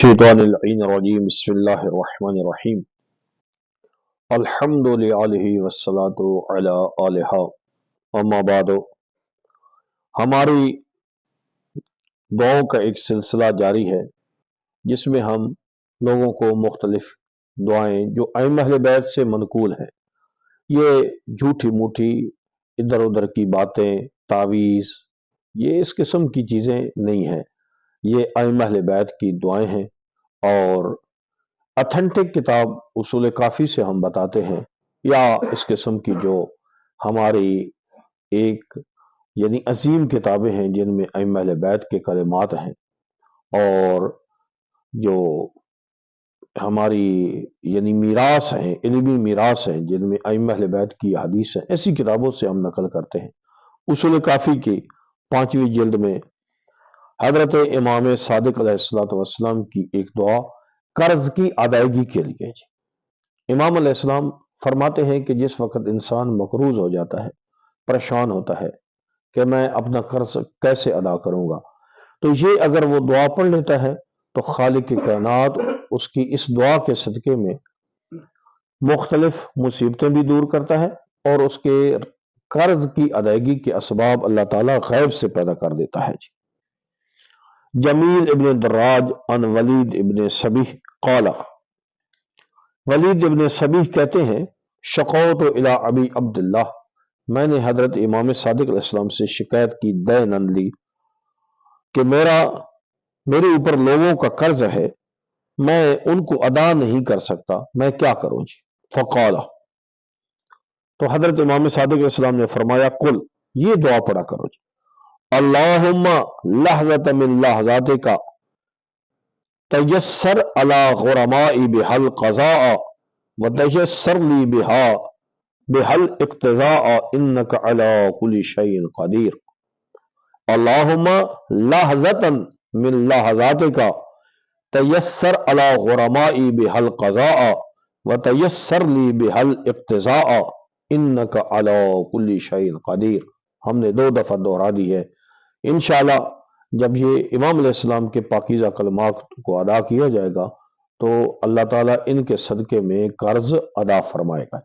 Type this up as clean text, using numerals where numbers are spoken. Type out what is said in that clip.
الشيطان اللعين الرجيم بسم الله الرحمن الرحيم الحمد للہ والصلاة علی آلہا اما بعد ہماری دعاؤں کا ایک سلسلہ جاری ہے جس میں ہم لوگوں کو مختلف دعائیں جو ائمہ اہل بیت سے منقول ہیں، یہ جھوٹی موٹی ادھر ادھر کی باتیں، تعویذ، یہ اس قسم کی چیزیں نہیں ہیں، یہ ائمہ اہل بیت کی دعائیں ہیں اور اتھینٹک کتاب اصول کافی سے ہم بتاتے ہیں، یا اس قسم کی جو ہماری ایک یعنی عظیم کتابیں ہیں جن میں ائمہ اہل بیت کے کلمات ہیں، اور جو ہماری یعنی میراث ہیں، علمی میراث ہیں جن میں ائمہ اہل بیت کی حدیث ہیں، ایسی کتابوں سے ہم نقل کرتے ہیں۔ اصول کافی کی 5ویں جلد میں حضرت امام صادق علیہ السلام کی ایک دعا قرض کی ادائیگی کے لیے امام علیہ السلام فرماتے ہیں کہ جس وقت انسان مقروض ہو جاتا ہے، پریشان ہوتا ہے کہ میں اپنا قرض کیسے ادا کروں گا، تو یہ اگر وہ دعا پڑھ لیتا ہے تو خالق کائنات اس کی اس دعا کے صدقے میں مختلف مصیبتیں بھی دور کرتا ہے اور اس کے قرض کی ادائیگی کے اسباب اللہ تعالیٰ غیب سے پیدا کر دیتا ہے۔ جمیل ابن دراج عن ولید ابن سبیح قال، ولید ابن سبیح کہتے ہیں شقوت الی ابی عبداللہ، میں نے حضرت امام صادق علیہ السلام سے شکایت کی، دینن لی، کہ میرے اوپر لوگوں کا قرض ہے، میں ان کو ادا نہیں کر سکتا، میں کیا کروں جی؟ فقال، تو حضرت امام صادق علیہ السلام نے فرمایا قل، یہ دعا پڑھا کرو جی، اللہم لحظت من لحظاتک تیسر علی غرمائی بحل قضاء وتیسر لی بحل اقتضاء انک علی کل شیء قدیر۔ اللہم لحظت من لحظاتک تیسر علی غرمائی بحل قضاء وتیسر لی بحل اقتضاء انک علی کل شیء قدیر۔ ہم نے 2 دفعہ دہرا دی ہے، انشاءاللہ جب یہ امام علیہ السلام کے پاکیزہ کلمات کو ادا کیا جائے گا تو اللہ تعالیٰ ان کے صدقے میں قرض ادا فرمائے گا۔